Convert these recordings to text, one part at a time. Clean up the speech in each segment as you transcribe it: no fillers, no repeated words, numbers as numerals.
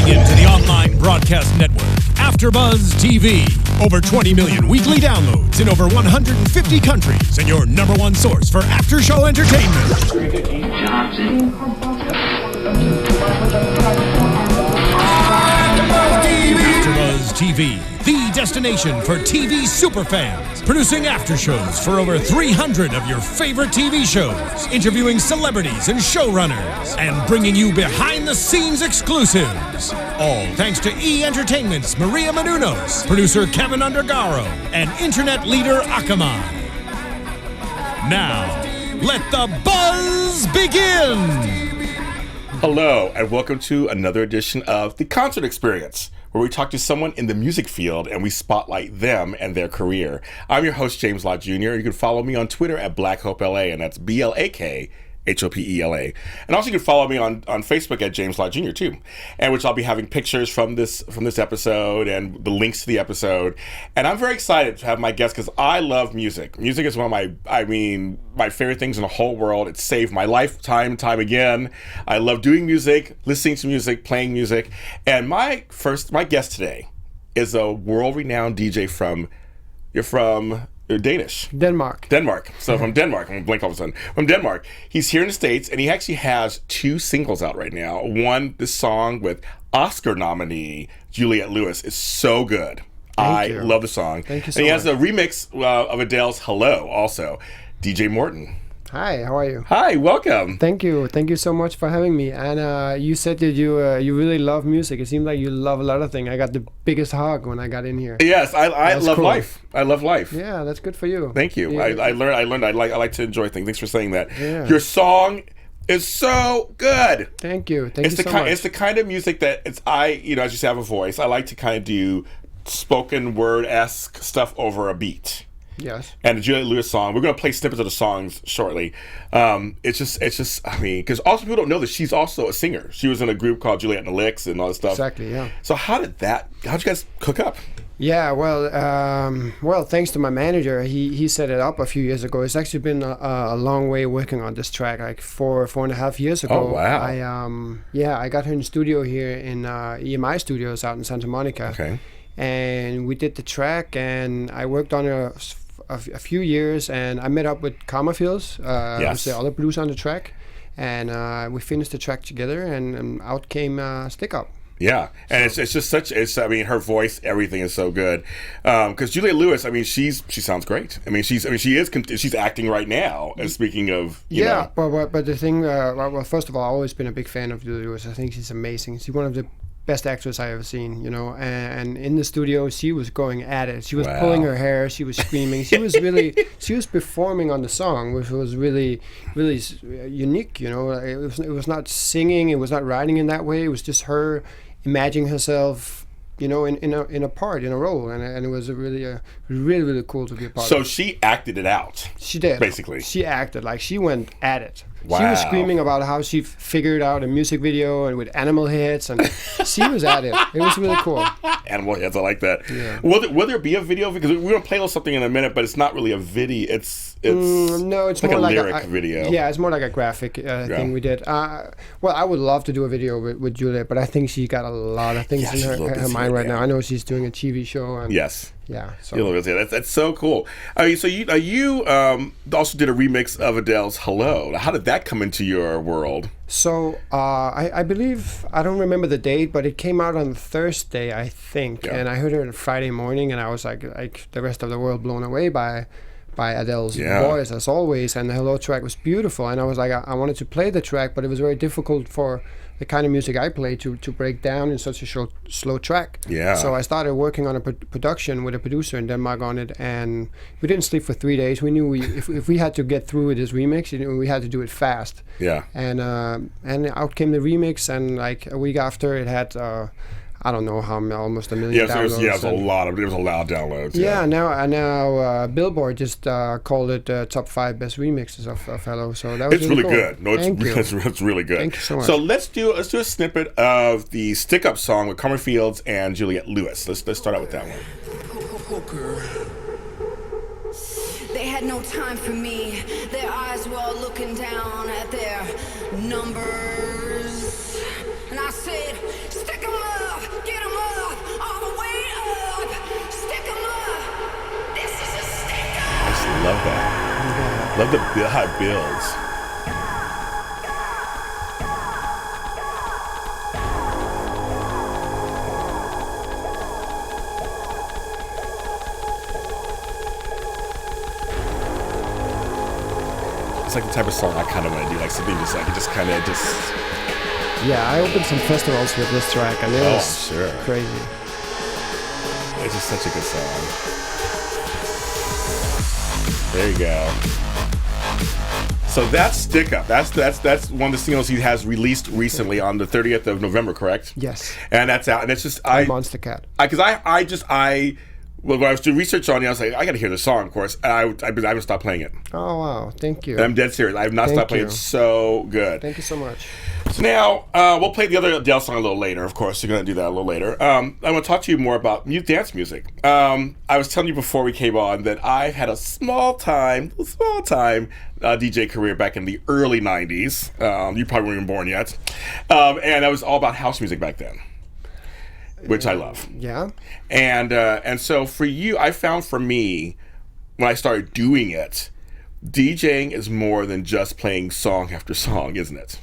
Tuning in to the online broadcast network, AFTERBUZZ TV. Over 20 million weekly downloads in over 150 countries, and your number one source for after-show entertainment. AFTERBUZZ TV, the destination for TV superfans. Producing aftershows for over 300 of your favorite TV shows. Interviewing celebrities and showrunners. And bringing you behind-the-scenes exclusives. All thanks to E! Entertainment's Maria Menounos, producer Kevin Undergaro, and internet leader Akamai. Now, let the buzz begin! Hello, and welcome to another edition of The Concert Experience, where we talk to someone in the music field and we spotlight them and their career. I'm your host, James Lott Jr. You can follow me on Twitter at BlackHopeLA, and that's BLAKHOPELA. And also you can follow me on Facebook at James Lott Jr. too, and which I'll be having pictures from this episode and the links to the episode. And I'm very excited to have my guest because I love music. Music is one of my favorite things in the whole world. It's saved my life time and time again. I love doing music, listening to music, playing music. And my guest today is a world-renowned DJ you're Danish. Denmark. So from Denmark, I'm going to blink all of a sudden. From Denmark. He's here in the States, and he actually has 2 singles out right now. One, this song with Oscar nominee Juliette Lewis is so good. I love the song. Thank you so much. And he has a remix of Adele's Hello also. DJ Morten. Hi, how are you? Hi, welcome. Thank you so much for having me. And you said that you really love music. It seems like you love a lot of things. I got the biggest hug when I got in here. Yes, I love life. I love life. Yeah, that's good for you. Thank you. Yeah. I learned. I like to enjoy things. Thanks for saying that. Yeah. Your song is so good. Thank you. Thank you so much. It's the kind of music that as you say, I have a voice. I like to kind of do spoken word-esque stuff over a beat. Yes. And the Juliette Lewis song, we're going to play snippets of the songs shortly. It's just, because also people don't know that she's also a singer. She was in a group called Juliette and the Licks and all this stuff. Exactly, yeah. So how'd you guys cook up? Yeah, well, thanks to my manager. He set it up a few years ago. It's actually been a long way working on this track, like 4.5 years ago. Oh, wow. I got her in the studio here in EMI Studios out in Santa Monica. Okay. And we did the track, and I worked on it a few years, and I met up with Karmafields, who's the other producer on the track, and we finished the track together, and out came Stick Up. Yeah, and it's just her voice, everything is so good. Because Juliette Lewis, she sounds great. She's acting right now. And speaking of, you know. But the thing, well, first of all, I've always been a big fan of Juliette Lewis. I think she's amazing. She's one of the best actress I ever seen, and in the studio she was going at it. She was pulling her hair, she was screaming, she was performing on the song, which was really unique. It was not singing, it was not writing in that way. It was just her imagining herself, in a part, in a role, and it was really cool to be a part of. So she acted it out. She did. Basically. She acted like she went at it. Wow. She was screaming about how she figured out a music video and with animal heads, and she was at it. It was really cool. Animal heads, I like that. Yeah. Will there be a video? Because we're going to play something in a minute, but it's not really a video. It's no, it's like more a like lyric video. Yeah, it's more like a graphic thing we did. Well, I would love to do a video with Juliette, but I think she got a lot of things in her mind right now. I know she's doing a TV show. And yes. Yeah, so that's so cool. So you also did a remix of Adele's Hello. How did that come into your world? So I believe, I don't remember the date, but it came out on Thursday, I think, and I heard it on Friday morning, and I was like the rest of the world blown away by Adele's voice, as always, and the Hello track was beautiful, and I was like, I wanted to play the track, but it was very difficult for the kind of music I play to break down in such a slow track. Yeah. So I started working on a production with a producer in Denmark on it, and we didn't sleep for 3 days. We knew if we had to get through with this remix, we had to do it fast. Yeah. And out came the remix, and like a week after, it had I don't know how almost 1 million downloads. There was a lot of downloads. Yeah, now Billboard just called it top 5 best remixes of Hello. So that was really cool. good. No, it's really good. Thank you so much. So let's do a snippet of the Stick Up song with Karmafields and Juliette Lewis. Let's start out with that one. They had no time for me. Their eyes were all looking down at their numbers, and I said, stick 'em up. love that. Love how it builds. It's like the type of song I kind of want to do, like something just like Yeah, I opened some festivals with this track, and it was crazy. It's just such a good song. There you go. So that's Stick Up. That's one of the singles he has released recently on the 30th of November, correct? Yes. And that's out, and it's just Monster Cat. When I was doing research on it, I was like, I got to hear the song, of course. And I haven't stopped playing it. Oh, wow. Thank you. And I'm dead serious. I have not stopped playing it. It's so good. Thank you so much. So now, we'll play the other Adele song a little later, of course. You're going to do that a little later. I want to talk to you more about dance music. I was telling you before we came on that I had a small time DJ career back in the early 90s. You probably weren't even born yet. And I was all about house music back then, which I love. Yeah. And so for you, I found for me, when I started doing it, DJing is more than just playing song after song, isn't it?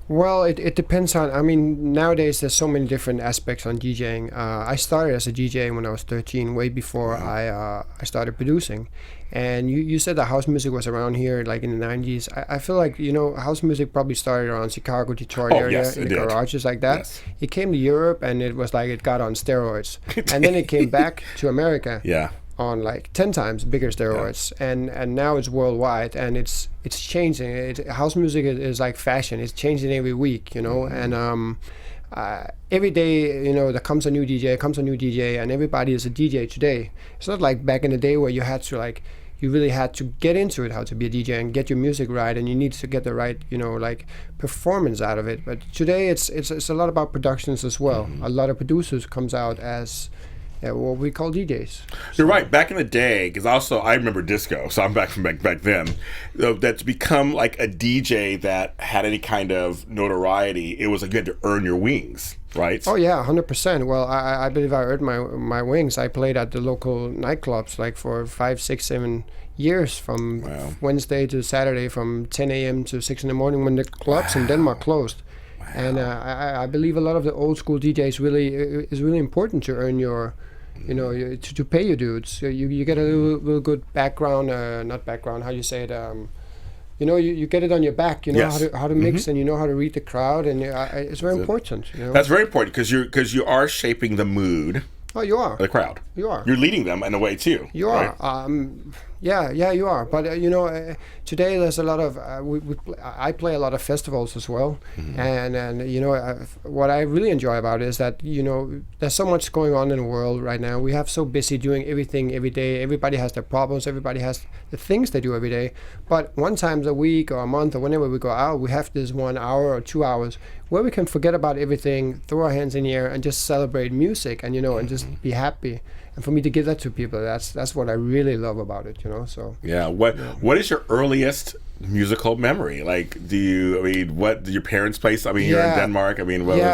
Well, it depends on, I mean, nowadays there's so many different aspects on DJing. I started as a DJ when I was 13, way before I started producing. And you said that house music was around here like in the 90s. I feel like, house music probably started around Chicago, Detroit area, in the garages like that. Yes. It came to Europe and it was like it got on steroids. And then it came back to America. Yeah. On like 10 times bigger steroids, and now it's worldwide, and it's changing. House music is like fashion; it's changing every week, And every day, there comes a new DJ, and everybody is a DJ today. It's not like back in the day where you had to you really had to get into it, how to be a DJ and get your music right, and you need to get the right, performance out of it. But today, it's a lot about productions as well. A lot of producers comes out as what we call DJs. You're right. Back in the day, because I remember disco, so I'm back from back then. That's become like a DJ that had any kind of notoriety. It was like you had to earn your wings, right? Oh yeah, 100%. Well, I believe I earned my wings. I played at the local nightclubs like for 5, 6, 7 years, from Wednesday to Saturday, from 10 a.m. to 6 in the morning when the clubs in Denmark closed. Wow. And I believe a lot of the old school DJs is really important to earn your. To pay your dudes. So you get a little good background, not background, how you say it, you get it on your back, how to mix, and how to read the crowd, and it's very important. That's very important, because you are shaping the mood. Oh, you are. The crowd. You are. You're leading them in a way too. You are. Yeah, you are. But today there's a lot of I play a lot of festivals as well, and what I really enjoy about it is that there's so much going on in the world right now. We have so busy doing everything every day. Everybody has their problems. Everybody has the things they do every day. But one time a week or a month or whenever we go out, we have this 1 hour or 2 hours where we can forget about everything, throw our hands in the air, and just celebrate music, and and just be happy. And for me to give that to people, that's what I really love about it, So yeah, what is your earliest musical memory? Like, what did your parents play? You're in Denmark.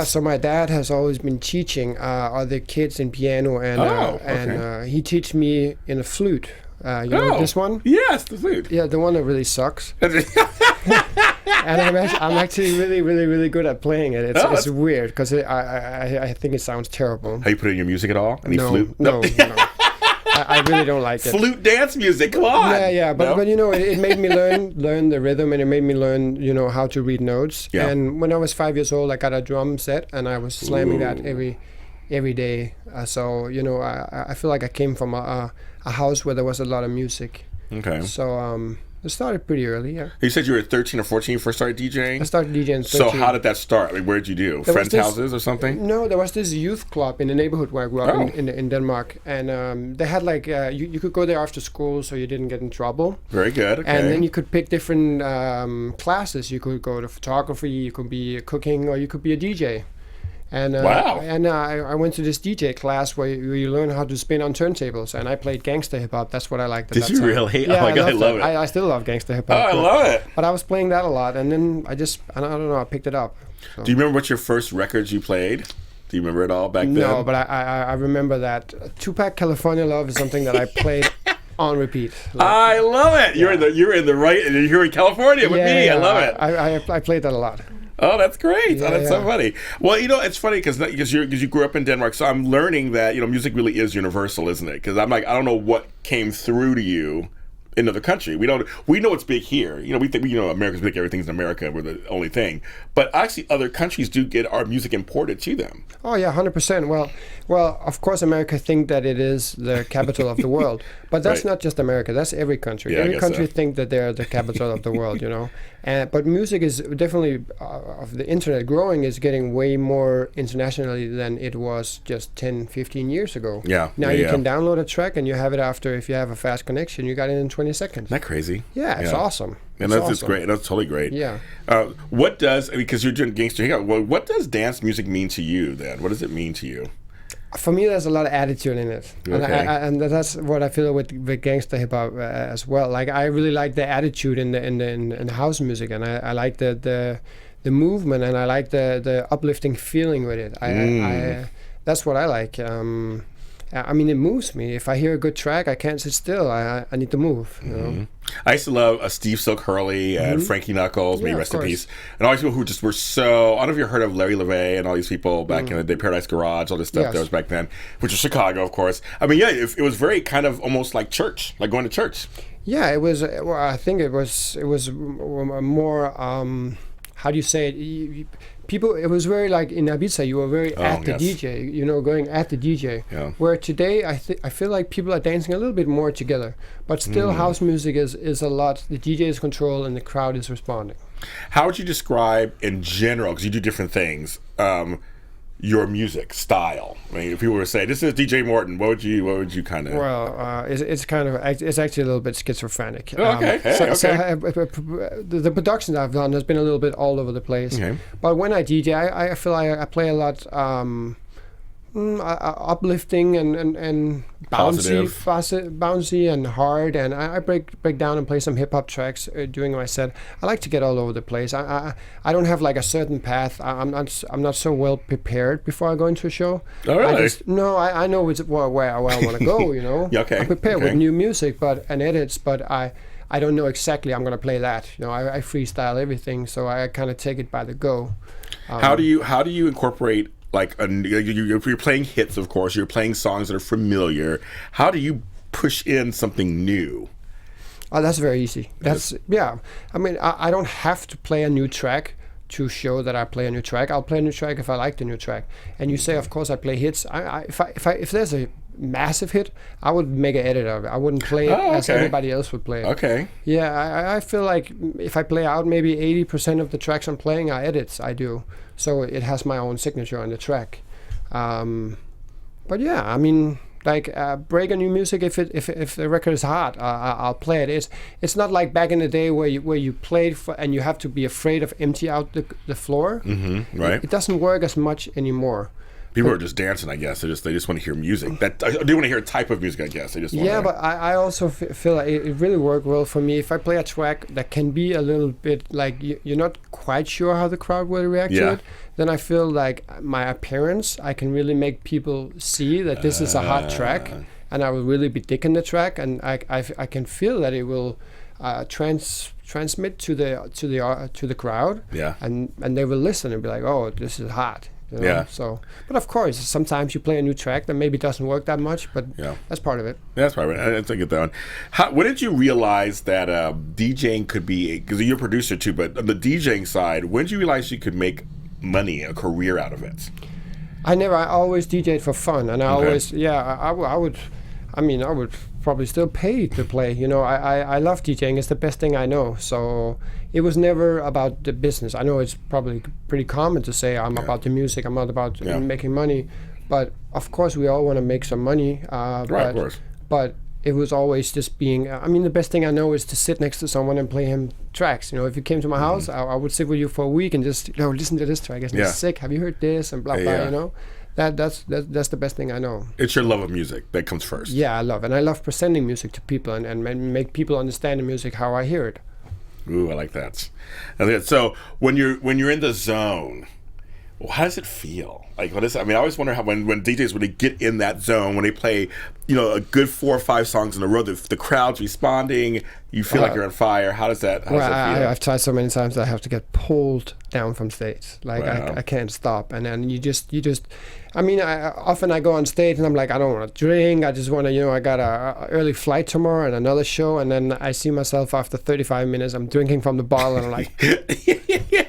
So my dad has always been teaching other kids in piano, and he teach me in a flute. This one? Yes, the flute. Yeah, the one that really sucks. And I'm actually really, really, really good at playing it. It's weird because I think it sounds terrible. Have you put it in your music at all? Any flute? No. I really don't like it. Flute dance music, come on. Yeah, but it made me learn the rhythm, and it made me learn how to read notes. Yeah. And when I was 5 years old, I got a drum set, and I was slamming that every day. So I feel like I came from a house where there was a lot of music. Okay. So it started pretty early, yeah. You said you were 13 or 14 when you first started DJing? I started DJing 13. So how did that start? Where did you do? Friends' houses or something? No, there was this youth club in the neighborhood where I grew up in Denmark. And they had you could go there after school so you didn't get in trouble. Very good, okay. And then you could pick different classes. You could go to photography, you could be cooking, or you could be a DJ. And I went to this DJ class where you learn how to spin on turntables, and I played gangster hip hop. That's what I liked. Did you really? Yeah, oh my God, I love it. I still love gangster hip hop. Oh, I love it. But I was playing that a lot, and then I don't know, I picked it up. So. Do you remember what your first records you played? Do you remember it all back then? No, but I remember that Tupac California Love is something that I played on repeat. I love it. You're in the right. And you're here in California with me. I love it. I played that a lot. Oh, that's great. Yeah, oh, that's so funny. Well, it's funny because you grew up in Denmark, so I'm learning that music really is universal, isn't it? Because I'm like, I don't know what came through to you in another country. We know it's big here. We think America's big. Everything's in America. We're the only thing. But actually, other countries do get our music imported to them. Oh yeah, 100%. Well, of course, America think that it is the capital of the world, but that's not just America. That's every country. Yeah, every country think that they're the capital of the world. But music is definitely of the internet growing is getting way more internationally than it was just 10, 15 years ago. Yeah. Now you can download a track and you have it after, if you have a fast connection, you got it in 20 seconds. Isn't that crazy? Yeah, it's awesome. And that's awesome. Great. That's totally great. Yeah. Because you're doing Gangster Hangout, what does dance music mean to you then? What does it mean to you? For me, there's a lot of attitude in it, and that's what I feel with gangster hip hop as well. Like I really like the attitude in the house music, and I like the movement, and I like the uplifting feeling with it. That's what I like. I mean, it moves me. If I hear a good track, I can't sit still. I need to move. I used to love Steve Silk Hurley and Frankie Knuckles, may rest in peace, and all these people who just were so. I don't know if you heard of Larry LeVay and all these people back in the day, Paradise Garage, all this stuff that was back then, which was Chicago, of course. I mean, yeah, it was very kind of almost like church, like going to church. Yeah, it was. Well, I think it was more. How do you say it? People, it was very like in Ibiza, you were very at the DJ, going at the DJ. Yeah. Where today, I feel like people are dancing a little bit more together, but still house music is a lot. The DJ is control and the crowd is responding. How would you describe in general, because you do different things, your music style? I mean, if people were to say, this is DJ Morten, what would you kind of? Well, it's actually a little bit schizophrenic. Oh, okay. The production I've done has been a little bit all over the place. Okay. But when I DJ, I feel like I play a lot uplifting and bouncy and hard, and I break down and play some hip hop tracks during my set. I like to get all over the place. I don't have like a certain path. I'm not so well prepared before I go into a show. Oh, really? I know where I want to go. Okay. I prepare with new music and edits, but I don't know exactly I'm going to play that. I freestyle everything, so I kind of take it by the go. How do you incorporate? Like if you're playing hits, of course, you're playing songs that are familiar. How do you push in something new? Oh, that's very easy. I mean, I don't have to play a new track to show that I play a new track. I'll play a new track if I like the new track. And you say, of course, I play hits. If there's a massive hit, I would make an edit of it. I wouldn't play it as everybody else would play it. Okay. Yeah, I feel like if I play out maybe 80% of the tracks I'm playing are edits. I do. So it has my own signature on the track. But yeah, I mean, like break a new music if the record is hot, I'll play it. It's not like back in the day where you played and you have to be afraid of empty out the floor. Right. It doesn't work as much anymore. People are just dancing, I guess. They just want to hear music. I do want to hear a type of music, I guess. But I also feel like it really worked well for me. If I play a track that can be a little bit like you're not quite sure how the crowd will react to it, then I feel like my appearance, I can really make people see that this is a hot track, and I will really be digging the track, and I can feel that it will transmit to the crowd, and they will listen and be like, oh, this is hot. So, but of course, sometimes you play a new track that maybe doesn't work that much, but that's part of it. That's part of it. I think that one. When did you realize that DJing could be? Because you're a producer too, but on the DJing side, when did you realize you could make money, a career out of it? I always DJed for fun, and I would probably still pay to play. I love DJing. It's the best thing I know. So it was never about the business. I know it's probably pretty common to say I'm about the music. I'm not about making money. But of course, we all want to make some money. Right, of course. But it was always just being. The best thing I know is to sit next to someone and play him tracks. If you came to my house, I would sit with you for a week and just listen to this track. It's sick. Have you heard this? And blah blah. That's the best thing I know. It's your love of music that comes first. Yeah, I love presenting music to people and make people understand the music how I hear it. Ooh, I like that. So when you're in the zone, how does it feel? Like, what is it? I mean, I always wonder how when DJs, when they get in that zone, when they play, a good 4 or 5 songs in a row, the crowd's responding, you feel like you're on fire. How does that feel? I've tried so many times that I have to get pulled down from stage. Like, I can't stop. And then you just, I mean, often I go on stage and I'm like, I don't want to drink. I just want to, I got a early flight tomorrow and another show. And then I see myself after 35 minutes, I'm drinking from the bottle and I'm like,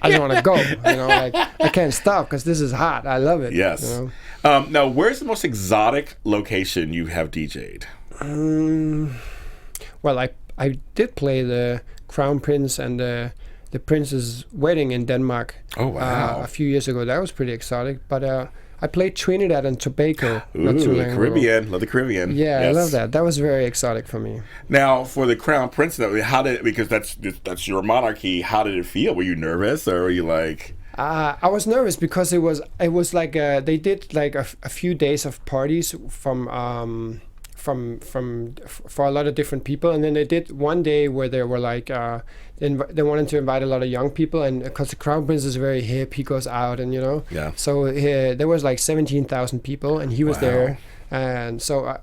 I don't want to go. Like, I can't stop because this is hot. I love it. Yes. Now, where's the most exotic location you have DJ'd? Well, I did play the Crown Prince and the Prince's wedding in Denmark. Oh, wow. A few years ago. That was pretty exotic. But I played Trinidad and Tobago. Ooh, the Caribbean. Love the Caribbean. Yeah, yes. I love that. That was very exotic for me. Now, for the Crown Prince, because that's your monarchy, how did it feel? Were you nervous or were you like... I was nervous because it was like they did like a few days of parties for a lot of different people, and then they did one day where they were like they wanted to invite a lot of young people, and because the Crown Prince is very hip, he goes out and yeah. So there was like 17,000 people, and he was there, and so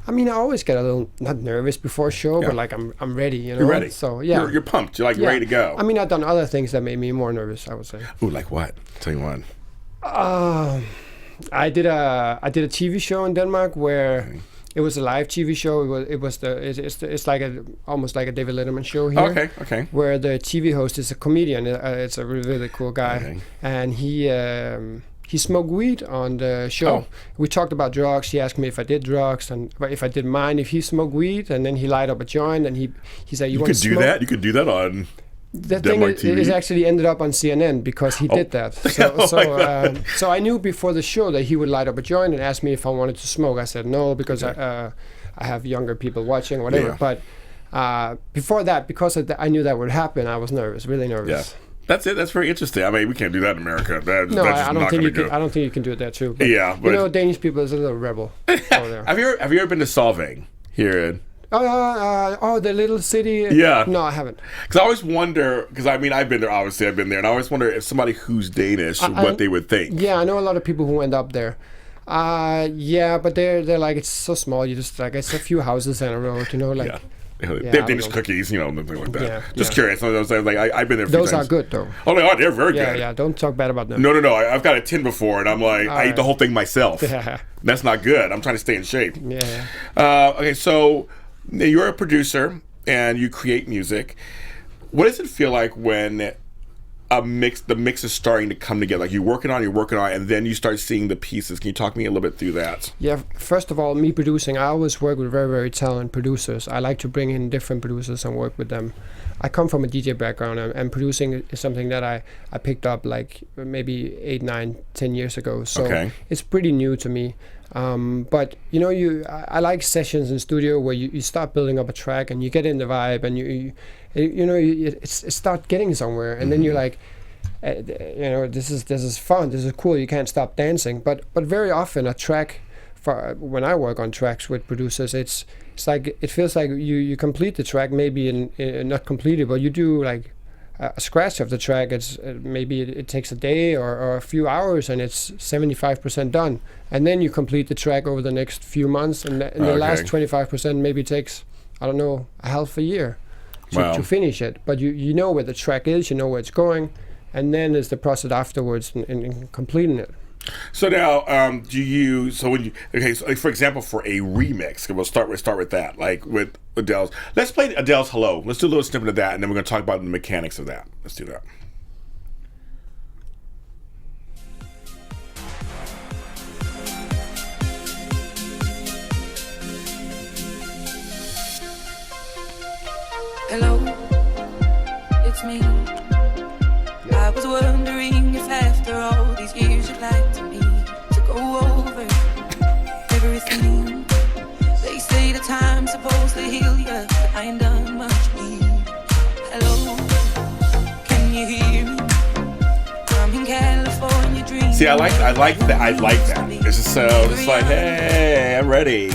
I mean, I always get a little not nervous before a show, but like I'm ready, You're ready. So yeah, you're pumped. You're like ready to go. I mean, I've done other things that made me more nervous, I would say. Ooh, like what? Tell me one. I did a TV show in Denmark where it was a live TV show. It's like almost like a David Letterman show here. Okay. Where the TV host is a comedian. It's a really cool guy, and he smoked weed on the show. Oh. We talked about drugs. He asked me if I did drugs and if I didn't mind if he smoked weed, and then he light up a joint and he said, "You want to smoke?" You could do that on. The thing is actually ended up on CNN because he did that. So I knew before the show that he would light up a joint and ask me if I wanted to smoke. I said no because I have younger people watching, whatever. Yeah. But before that, because I knew that would happen, I was nervous, really nervous. Yeah. That's it. That's very interesting. I mean, we can't do that in America. I don't think you can. I don't think you can do it there too. But, Danish people is a little rebel over there. Have you ever been to Solvang here in? The little city. Yeah. No, I haven't. Because I always wonder. Because I mean, I've been there. Obviously, I've been there, and I always wonder if somebody who's Danish, what they would think. Yeah, I know a lot of people who went up there. But they're like, it's so small. You just like, it's a few houses and a road. Like. Yeah. They have Danish cookies, nothing like that. Yeah, just curious. I've been there a few times. Those are good, though. Oh, they're very good. Yeah, don't talk bad about them. No. I've got a tin before, and I'm like, I eat the whole thing myself. Yeah. That's not good. I'm trying to stay in shape. Yeah. Okay, so you're a producer, and you create music. What does it feel like when the mix is starting to come together? Like you're working on it, and then you start seeing the pieces. Can you talk me a little bit through that? Yeah, first of all, me producing, I always work with very, very talented producers. I like to bring in different producers and work with them. I come from a DJ background, and producing is something that I picked up like maybe 8, 9, 10 years ago. So it's pretty new to me. But I like sessions in studio where you start building up a track and you get in the vibe and it start getting somewhere, and then you're like, this is fun, this is cool, you can't stop dancing. But very often a track, when I work on tracks with producers, it's like it feels like you complete the track, maybe not completed, but you do like a scratch of the track. It's maybe it takes a day or a few hours, and it's 75% done, and then you complete the track over the next few months, and the last 25% maybe takes, I don't know, a half a year to finish it. But you know where the track is, you know where it's going, and then there's the process afterwards in completing it. So now, for example, for a remix, we'll start with that, like with Adele's. Let's play Adele's "Hello." Let's do a little snippet of that, and then we're going to talk about the mechanics of that. Let's do that. Hello, it's me. I was wondering if after all these years you'd like to me to go over everything. They say the time's supposed to heal you, but I ain't done much healing. Hello, can you hear me? I'm in California dreaming. See, I like that. It's just it's like, hey, I'm ready.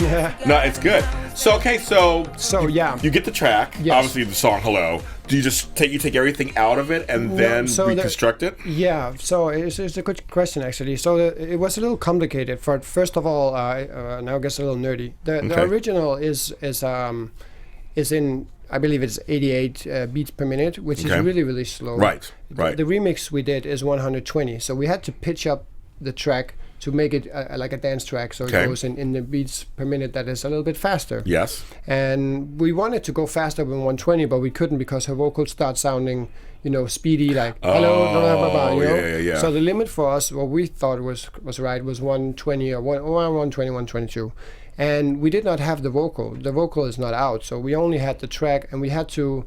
Yeah. No, it's good. So yeah, you get the track. Yes. Obviously, the song "Hello." Do you just take everything out of it and then reconstruct it? Yeah. So it's a good question actually. So it was a little complicated. First of all, now it gets a little nerdy. The original is in, I believe it's 88 beats per minute, which is really, really slow. Right. The remix we did is 120. So we had to pitch up the track to make it like a dance track, so it goes in the beats per minute that is a little bit faster. Yes. And we wanted to go faster than 120, but we couldn't because her vocals start sounding, speedy, like hello, blah, blah, blah, you know? Yeah. So the limit for us, what we thought was right, was 120 or 120, 122. And we did not have the vocal. The vocal is not out, so we only had the track, and we had to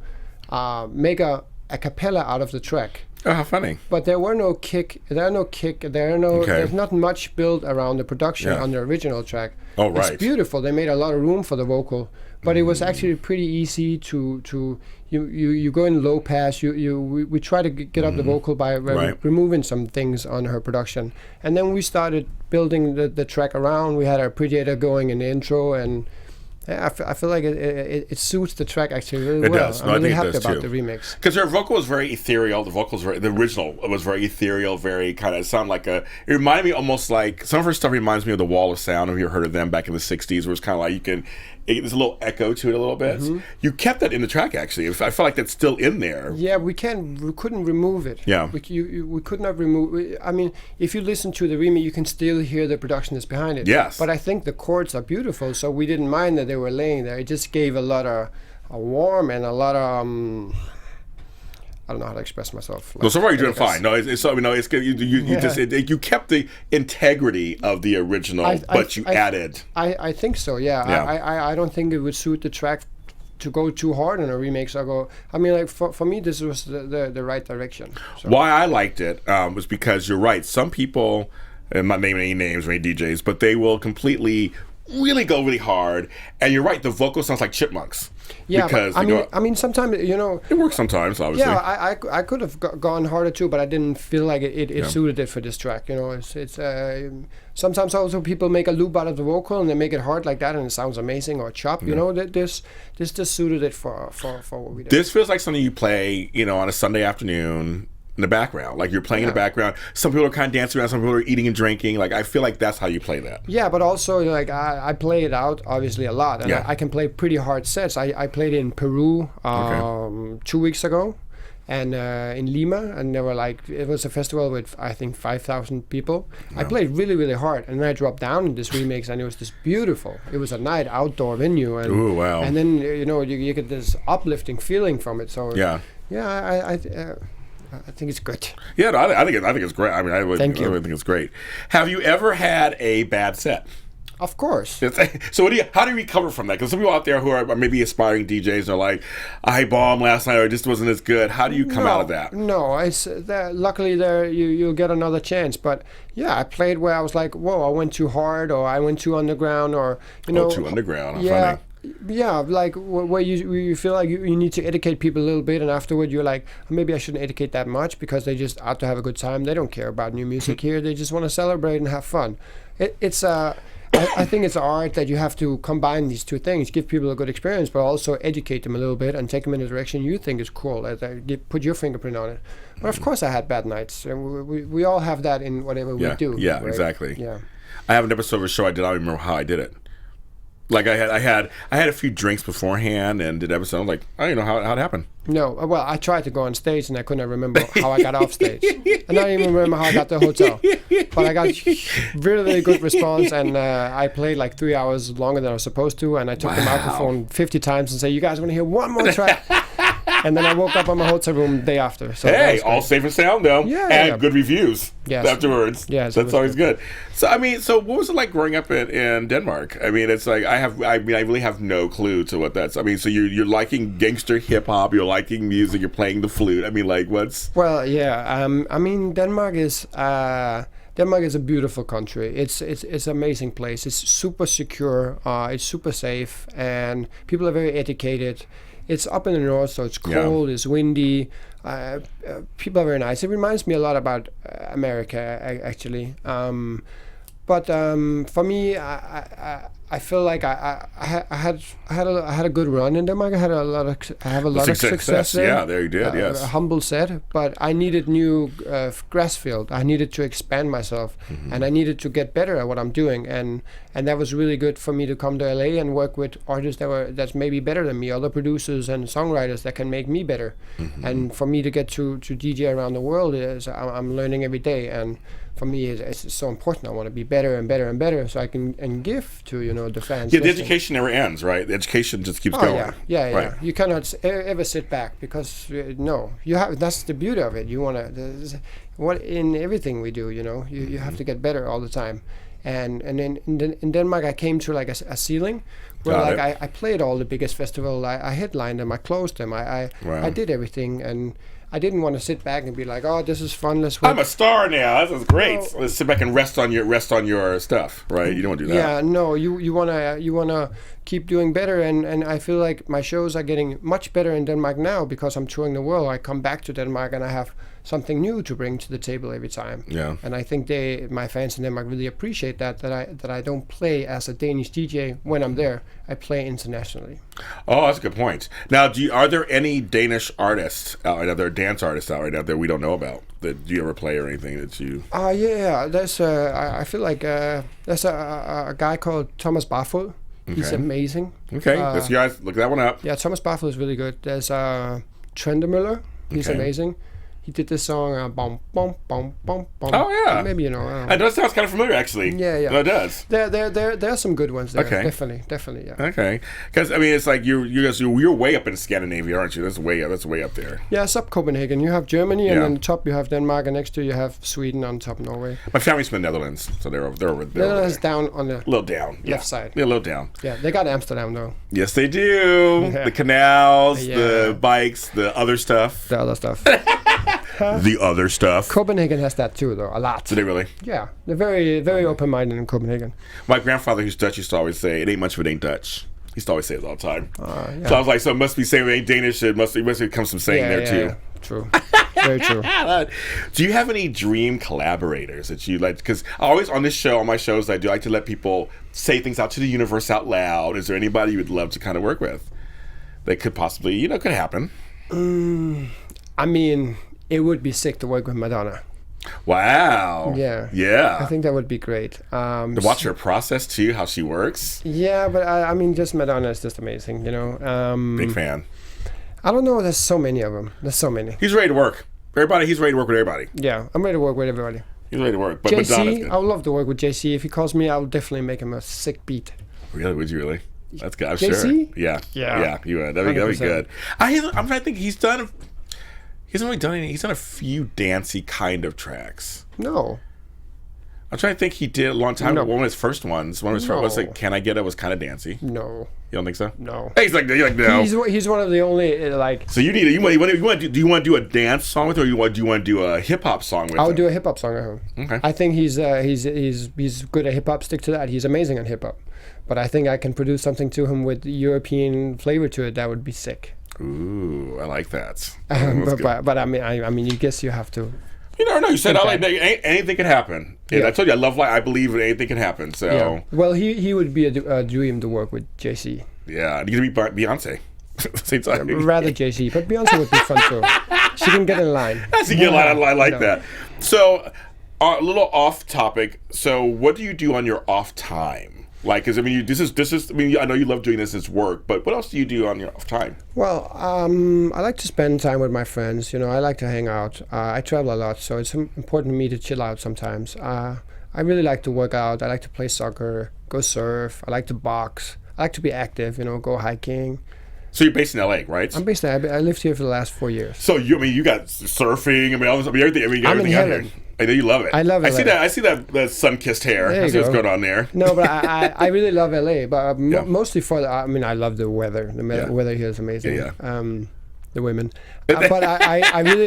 make a cappella out of the track. Oh, how funny! But there were no kick. There's not much built around the production on the original track. Oh, right. It's beautiful. They made a lot of room for the vocal, but it was actually pretty easy to you go in low pass. We try to get up the vocal by removing some things on her production, and then we started building the track around. We had our Predator going in the intro, and I feel like it suits the track actually really well. Does. I'm really happy about the remix. Because her vocal was very ethereal. The original was very ethereal, very kind of sound like it reminded me almost like, some of her stuff reminds me of the Wall of Sound. Have you heard of them back in the 60s, where it's kind of like there's a little echo to it a little bit. You kept that in the track actually. I feel like that's still in there. Yeah, we couldn't remove it. Yeah. We could not remove. I mean, if you listen to the remix, you can still hear the production is behind it. Yes. But I think the chords are beautiful, so we didn't mind that they were laying there. It just gave a lot of a warm and a lot of I don't know how to express myself. No, so far you're doing fine. No, it's good. You kept the integrity of the original, but you added. I think so. Yeah. I don't think it would suit the track to go too hard on a remix. I mean, like for me, this was the right direction. So. Why I liked it was because you're right. Some people, I'm not naming any names or any DJs, but they will completely really go really hard, and you're right, the vocal sounds like chipmunks. Yeah, because I mean sometimes it works sometimes, obviously. Yeah, I could have gone harder too, but I didn't feel like it suited it for this track. It's sometimes also people make a loop out of the vocal and they make it hard like that and it sounds amazing, or chop. This just suited it for what we did. This feels like something you play on a Sunday afternoon in the background, like you're playing in the background. Some people are kind of dancing around, some people are eating and drinking. Like I feel like that's how you play that. Yeah, but also like I play it out obviously a lot, and I can play pretty hard sets. I played in Peru 2 weeks ago, and in Lima, and there were it was a festival with I think 5,000 people. I played really, really hard, and then I dropped down in this remix, and it was just beautiful. It was a night outdoor venue, and ooh, wow. And then you get this uplifting feeling from it. So I think it's good. Yeah, no, I think it's great. I mean, I really think it's great. Have you ever had a bad set? Of course. So how do you recover from that? Because some people out there who are maybe aspiring DJs are like, I bombed last night, or it just wasn't as good. How do you come out of that? No, it's luckily you'll get another chance. But yeah, I played where I was like, whoa, I went too hard, or I went too underground, or too underground. Funny. Yeah, like where you feel like you need to educate people a little bit, and afterward you're like, maybe I shouldn't educate that much because they just out to have a good time. They don't care about new music here. They just want to celebrate and have fun. I think it's art that you have to combine these two things, give people a good experience, but also educate them a little bit and take them in a direction you think is cool. Put your fingerprint on it. But of course I had bad nights. We all have that in whatever we do. Yeah, right? Exactly. Yeah. I have an episode of a show I did. I don't remember how I did it. Like I had a few drinks beforehand and did episode. I'm like, I don't know how it happened. No, well, I tried to go on stage and I couldn't remember how I got off stage. And I don't even remember how I got to the hotel. But I got really, really good response, and I played like 3 hours longer than I was supposed to, and I took the microphone 50 times and said, you guys want to hear one more track? And then I woke up in my hotel room the day after. So hey, all safe and sound though, and good reviews afterwards. Yes, that's always good. So I mean, what was it like growing up in Denmark? I mean, it's like I really have no clue to what that's. I mean, so you're liking gangster hip hop, you're liking music, you're playing the flute. I mean, like what's? Well, yeah. I mean, Denmark is a beautiful country. It's an amazing place. It's super secure. It's super safe, and people are very educated. It's up in the north, so it's cold, it's windy. People are very nice. It reminds me a lot about America, actually. But for me, I I feel like I had a good run in Denmark. I have a lot of success there. Yeah, there you did. Yes, a humble set, but I needed new grass field. I needed to expand myself, and I needed to get better at what I'm doing. And that was really good for me to come to LA and work with artists that's maybe better than me, other producers and songwriters that can make me better. And for me to get to DJ around the world I'm learning every day, and for me, it's so important. I want to be better and better and better, so I can give to the fans. Yeah, the education never ends, right? The education just keeps going. Yeah. Right. You cannot ever sit back because you have. That's the beauty of it. You want to. What in everything we do, you have to get better all the time. And then in Denmark, I came to like a ceiling where I played all the biggest festivals. I headlined them. I closed them. I did everything and. I didn't want to sit back and be like, "Oh, this is fun. Let's work." I'm a star now. This is great. So let's sit back and rest on your stuff, right? You don't want to do that. Yeah, no. You wanna keep doing better, and I feel like my shows are getting much better in Denmark now because I'm touring the world. I come back to Denmark and I have something new to bring to the table every time. Yeah. And I think my fans in Denmark really appreciate that I don't play as a Danish DJ when I'm there. I play internationally. Oh, that's a good point. Now, are there any Danish artists out there, dance artists out right now that we don't know about that you ever play or anything that you? Yeah. There's I feel like there's a guy called Thomas Barfod. He's amazing. Okay, let's guys look that one up. Yeah, Thomas Barfod is really good. There's Trentemøller. He's amazing. He did this song, bum, bum, bum, bum, bum. Oh, yeah. Maybe, I don't know. It does sound kind of familiar, actually. Yeah. No, it does. There are some good ones there. Okay. Definitely, yeah. Okay. Because, I mean, it's like you're way up in Scandinavia, aren't you? That's way up there. Yeah, it's up Copenhagen. You have Germany, and on the top you have Denmark, and next to you have Sweden, on top Norway. My family's from the Netherlands, so they're over there. Netherlands down on the little down. left side. Yeah, a little down. Yeah, they got Amsterdam, though. Yes, they do. The canals, the bikes, the other stuff. The other stuff. The other stuff. Copenhagen has that too, though, a lot. Do they really? Yeah, they're very, very open-minded in Copenhagen. My grandfather, who's Dutch, used to always say, "It ain't much if it ain't Dutch." He used to always say it all the time. Yeah. So I was like, so it must be saying it ain't Danish. It must come some saying there too. Yeah. True. Very true. Do you have any dream collaborators that you like? Because always on this show, on my shows, I do like to let people say things out to the universe out loud. Is there anybody you would love to kind of work with that could possibly, could happen? I mean, it would be sick to work with Madonna. Wow. Yeah. I think that would be great. To watch her process too, how she works. Yeah, but I mean, just Madonna is just amazing, Big fan. I don't know. There's so many of them. There's so many. He's ready to work. He's ready to work with everybody. Yeah, I'm ready to work with everybody. He's ready to work. But JC, I would love to work with JC. If he calls me, I will definitely make him a sick beat. Really? Would you really? That's good. I'm JC? sure. Yeah. Yeah. You would. That'd be good. I'm trying to think. He hasn't really done anything. He's done a few dancey kind of tracks. No. I'm trying to think. He did a long time ago. One of his first ones. One of his first was like, "Can I Get It?" Was kind of dancey. No. You don't think so? No. You're like no. He's one of the only like. So you want to do a dance song with, or do you want to do a hip hop song with? I'll do a hip hop song with him. Okay. I think he's good at hip hop. Stick to that. He's amazing at hip hop. But I think I can produce something to him with European flavor to it. That would be sick. Ooh, I like that. But I mean, you guess you have to. You never know. You said anything can happen. Yeah. I told you I believe anything can happen. So yeah. Well, he would be a dream to work with JC. Yeah, and you could be Beyonce. Same time. Rather JC, but Beyonce would be fun too. She can get in line. I like that. So a little off topic. So what do you do on your off time? Like, because I mean, this is. I mean, I know you love doing this as work, but what else do you do on your off time? Well, I like to spend time with my friends. I like to hang out. I travel a lot, so it's important to me to chill out sometimes. I really like to work out. I like to play soccer, go surf. I like to box. I like to be active. Go hiking. So you're based in LA, right? I'm based in. I lived here for the last 4 years. So you got surfing. Everything. I'm in heaven. I know you love it. I love it. I see that sun-kissed hair. I see what's going on there. No, but I really love LA, but mostly for I love the weather. The weather here is amazing. Yeah. The women, but I really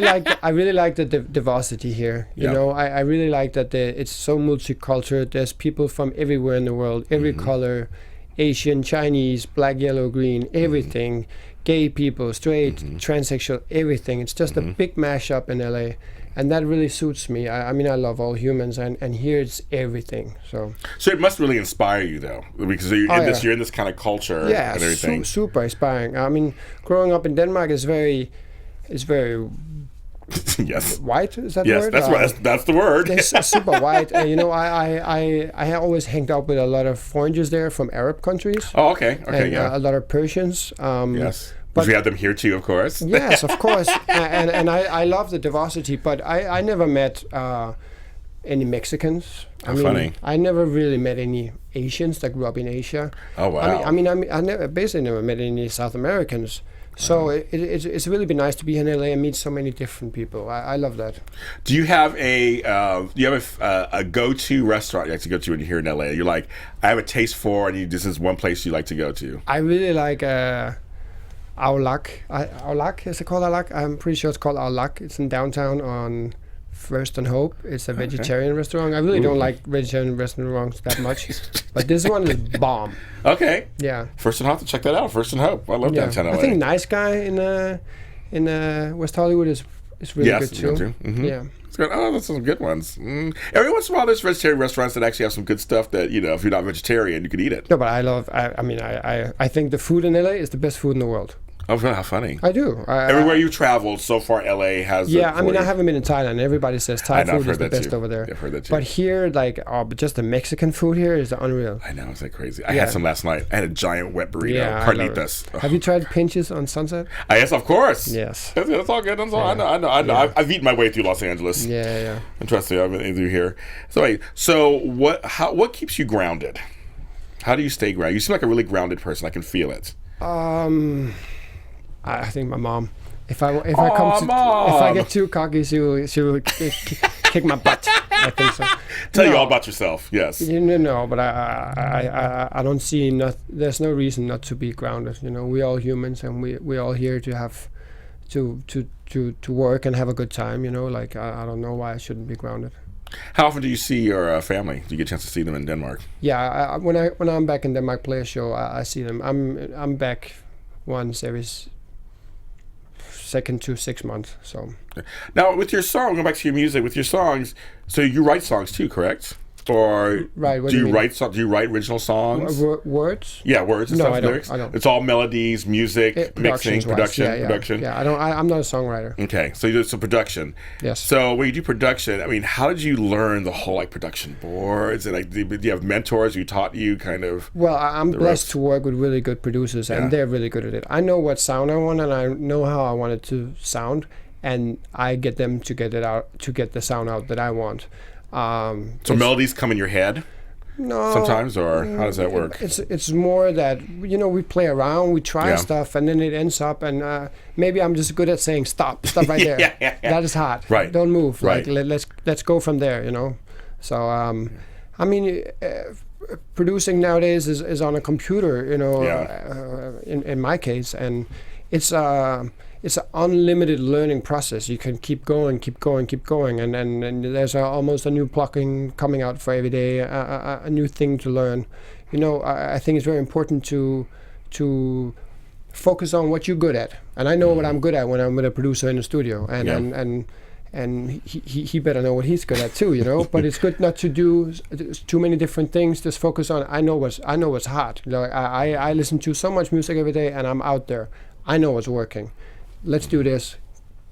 like the diversity here. I really like that it's so multicultural. There's people from everywhere in the world, every color, Asian, Chinese, black, yellow, green, everything, gay people, straight, transsexual, everything. It's just a big mashup in LA. And that really suits me. I mean, I love all humans, and here it's everything. So it must really inspire you, though, because you're in this kind of culture and everything. Super inspiring. I mean, growing up in Denmark is very yes. white. Is that the word? Yes, that's the word. It's super white. You know, I always hanged out with a lot of foreigners there from Arab countries. Oh, okay, and, yeah. A lot of Persians. Yes. But we have them here too, of course. Yes, of course. and I love the diversity, but I never met any Mexicans. Funny. I never really met any Asians that grew up in Asia. Oh, wow. I basically never met any South Americans. So it's really been nice to be in LA and meet so many different people. I love that. Do you have a go-to restaurant you like to go to when you're here in LA? You're like, I have a taste for, and this is one place you like to go to. I really like Aarhus. Is it called Aarhus? I'm pretty sure it's called Aarhus. It's in downtown on First and Hope. It's a vegetarian restaurant. I really don't like vegetarian restaurants that much, but this one is bomb. Okay. Yeah. First and Hope, to check that out. First and Hope. I love downtown LA. I think Nice Guy in West Hollywood is really good too. Yeah. It's good. Oh, those are some good ones. Every once in a while, there's vegetarian restaurants that actually have some good stuff that, you know, if you're not vegetarian, you could eat it. No, but I think the food in LA is the best food in the world. Oh, how funny. I do. Everywhere you've traveled so far, LA has. Yeah, I mean, I haven't been in Thailand. Everybody says Thai food is the best over there. I've heard that too. But here, but just the Mexican food here is unreal. I know, it's like crazy. I had some last night. I had a giant wet burrito. Carnitas. Have you tried pinches on Sunset? Yes, of course. Yes. That's all good. That's all. I know. I've eaten my way through Los Angeles. Yeah. And trust me, I've been through here. So what keeps you grounded? How do you stay grounded? You seem like a really grounded person. I can feel it. I think my mom. If I get too cocky, she will kick my butt. I think so. Tell you all about yourself. Yes. No, but I don't see there's no reason not to be grounded. You know, we're all humans, and we're all here to have to work and have a good time. You know, like I don't know why I shouldn't be grounded. How often do you see your family? Do you get a chance to see them in Denmark? Yeah, when I'm back in Denmark, play a show, I see them. I'm back once every 2 to 6 months. So now with your song, going back to your music, with your songs, so you write songs too, correct? Or do you write original songs? Words? Yeah, words and stuff. I don't. It's all melodies, music, mixing, production. Yeah, I'm not a songwriter. Okay, so you do some production. Yes. So when you do production, I mean, how did you learn the whole production boards? And do you have mentors who taught you kind of? Well, I'm blessed to work with really good producers, and they're really good at it. I know what sound I want, and I know how I want it to sound, and I get them to get the sound out that I want. So melodies come in your head? No. Sometimes, or how does that work? It's more that, you know, we play around, we try stuff, and then it ends up, and maybe I'm just good at saying stop right there. Yeah. That is hot. Right. Don't move. Right. Like let's go from there, you know. So I mean, producing nowadays is on a computer, you know. In my case, and it's an unlimited learning process. You can keep going, and there's almost a new plugin coming out for every day, a new thing to learn. You know, I think it's very important to focus on what you're good at. And I know what I'm good at when I'm with a producer in the studio, and he better know what he's good at too, you know. But it's good not to do too many different things. Just focus on I know what's hot. You know, I listen to so much music every day, and I'm out there. I know what's working. Let's do this.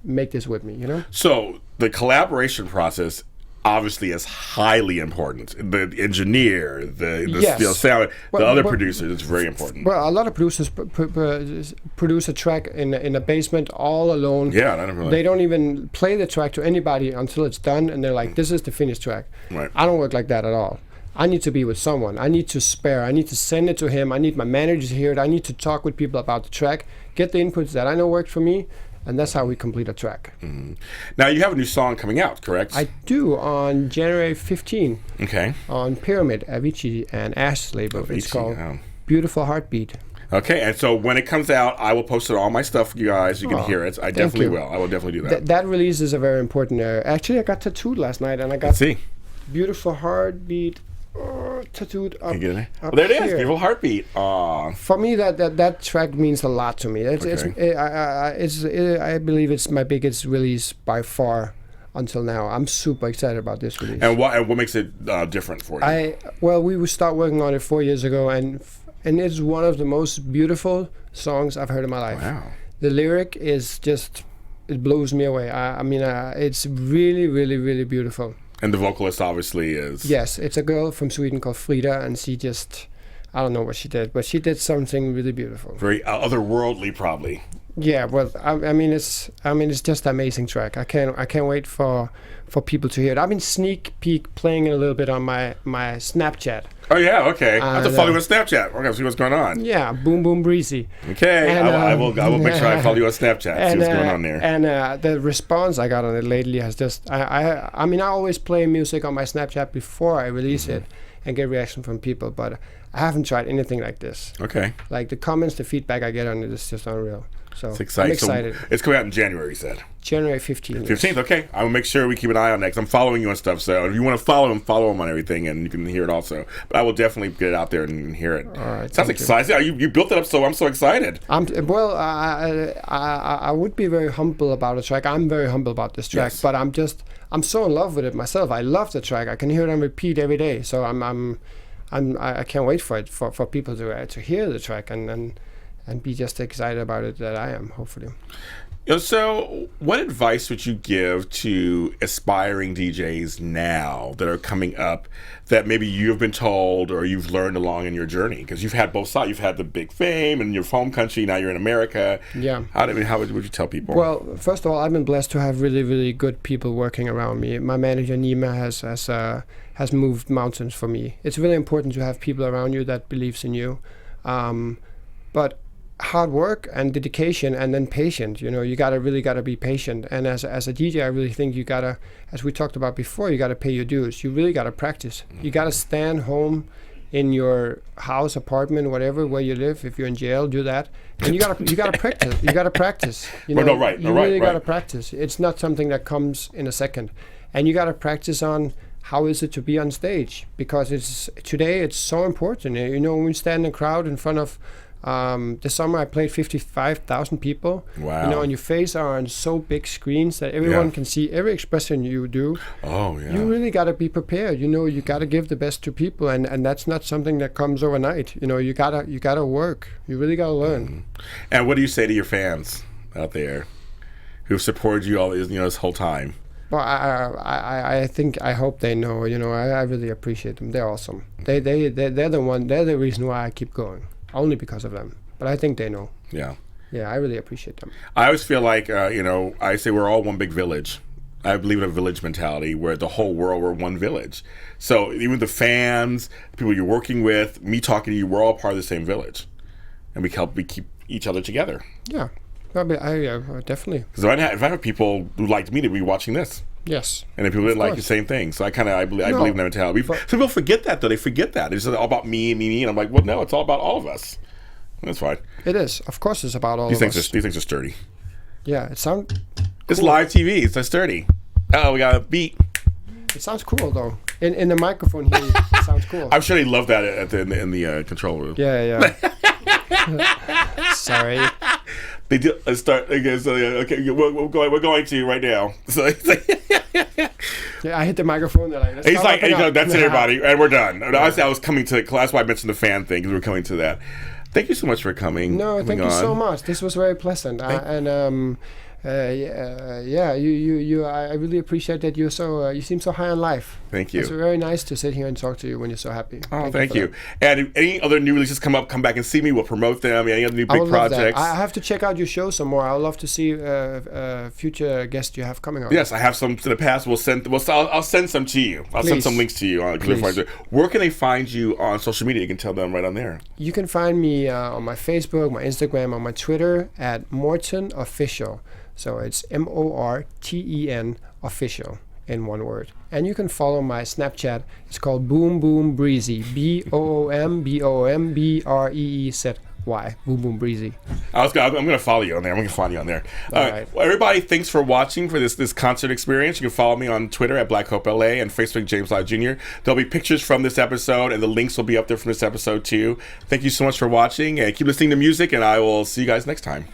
Make this with me, you know? So the collaboration process obviously is highly important. The engineer, the sound, the other producers, it's very important. Well, a lot of producers produce a track in a basement all alone. Yeah, I don't really. They don't even play the track to anybody until it's done, and they're like, this is the finished track. Right. I don't work like that at all. I need to be with someone. I need to spare. I need to send it to him. I need my manager to hear it. I need to talk with people about the track, get the inputs that I know worked for me, and that's how we complete a track. Mm-hmm. Now, you have a new song coming out, correct? I do, on January 15. Okay. On Pyramid, Avicii and Ash's label. It's called Beautiful Heartbeat. Okay, and so when it comes out, I will post it on all my stuff, you guys. You can hear it. I definitely will. I will definitely do that. That release is a very important. Actually, I got tattooed last night, and I got Let's see. Beautiful Heartbeat tattooed up. Well, up there it is. here. Beautiful heartbeat. Aww. For me, that track means a lot to me. I believe it's my biggest release by far until now. I'm super excited about this release. And what makes it different for you? We would start working on it 4 years ago, and it's one of the most beautiful songs I've heard in my life. Wow. The lyric is just, it blows me away. It's really, really, really beautiful. And the vocalist obviously is... Yes, it's a girl from Sweden called Frida, and she just, I don't know what she did, but she did something really beautiful. Very otherworldly, probably. Yeah, well, it's just an amazing track. I can't wait for people to hear it. I've been sneak peek playing it a little bit on my Snapchat. Oh yeah, okay. I have to follow you on Snapchat. We're gonna see what's going on. Yeah, boom boom breezy. Okay, and, I will make sure I follow you on Snapchat. See what's going on there. And the response I got on it lately has just I always play music on my Snapchat before I release it and get reaction from people, but I haven't tried anything like this. Okay. Like the comments, the feedback I get on it is just unreal. So it's exciting. I'm excited. So it's coming out in January, you said? January 15th. 15th, okay. I will make sure we keep an eye on that because I'm following you on stuff. So if you want to follow him on everything and you can hear it also. But I will definitely get it out there and hear it. All right. Sounds exciting. You built it up, so I'm so excited. I would be very humble about a track. I'm very humble about this track, but I'm so in love with it myself. I love the track. I can hear it on repeat every day. So I can't wait for it for people to hear the track and be just excited about it that I am, hopefully. So what advice would you give to aspiring DJs now that are coming up that maybe you've been told or you've learned along in your journey? Because you've had both sides. You've had the big fame in your home country. Now you're in America. Yeah. How would you tell people? Well, first of all, I've been blessed to have really, really good people working around me. My manager, Nima, has moved mountains for me. It's really important to have people around you that believes in you. But hard work and dedication and then patient. You really gotta be patient. And as a DJ, I really think you gotta, as we talked about before, you gotta pay your dues. You really gotta practice. You gotta stand home in your house, apartment, whatever, where you live. If you're in jail, do that. And you gotta practice. You gotta practice. You really gotta practice. It's not something that comes in a second. And you gotta practice on how is it to be on stage, because today it's so important. When we stand in a crowd in front of this summer I played 55,000 people. Wow. And your face are on so big screens that everyone can see every expression you do. Oh yeah. You really got to be prepared. You got to give the best to people, and that's not something that comes overnight. You gotta work. You really gotta learn. And what do you say to your fans out there who've supported you all this whole time? Well, I hope they know. I really appreciate them. They're awesome. They're the reason why I keep going. Only because of them. But I think they know. Yeah. Yeah, I really appreciate them. I always feel like, I say we're all one big village. I believe in a village mentality where the whole world, we're one village. So even the fans, people you're working with, me talking to you, we're all part of the same village. And we keep each other together. Yeah. I definitely. Because if I have people who liked me, they'd be watching this. Yes. And if people didn't like the same thing. So I believe in that mentality. Some people forget that, though. They forget that. It's all about me. And I'm like, well, no, it's all about all of us. That's fine. It is. Of course it's about all of us. These things are sturdy. Yeah, it sounds cool. It's live TV. It's so sturdy. Oh, we got a beat. It sounds cool, though. In the microphone here, it sounds cool. I'm sure they love that in the control room. Yeah. Sorry. They do start again. So okay, we're going to right now. So yeah, I hit the microphone. He's like, that's it, everybody, and we're done. I was coming to class. That's why I mentioned the fan thing, because we're coming to that. Thank you so much for coming. No, thank you so much. This was very pleasant, I really appreciate that you seem so high on life. Thank you. It's very nice to sit here and talk to you when you're so happy. Oh, thank you. And if any other new releases come back and see me. We'll promote them. Any other new big projects. I have to check out your show some more. I would love to see future guests you have coming on. Yes, I have some to the past. I'll send some to you. I'll send some links to you. Where can they find you on social media? You can tell them right on there. You can find me on my Facebook, my Instagram, on my Twitter at Morten Official. So it's MORTEN Official in one word. And you can follow my Snapchat. It's called Boom Boom Breezy. BOOMBOOMBREEZ Why? Boom Boom Breezy. I'm going to follow you on there. I'm going to find you on there. All right. Well, everybody, thanks for watching for this concert experience. You can follow me on Twitter at Black Hope LA and Facebook James Lott Jr. There'll be pictures from this episode, and the links will be up there from this episode too. Thank you so much for watching, and keep listening to music, and I will see you guys next time.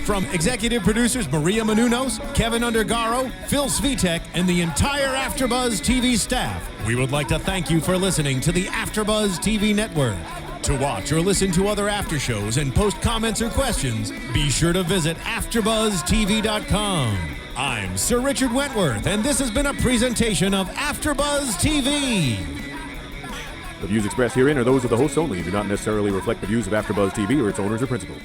From executive producers Maria Menounos, Kevin Undergaro, Phil Svitek, and the entire AfterBuzz TV staff, we would like to thank you for listening to the AfterBuzz TV network. To watch or listen to other after shows and post comments or questions, be sure to visit AfterBuzzTV.com. I'm Sir Richard Wentworth, and this has been a presentation of AfterBuzz TV. The views expressed herein are those of the hosts only and do not necessarily reflect the views of AfterBuzz TV or its owners or principals.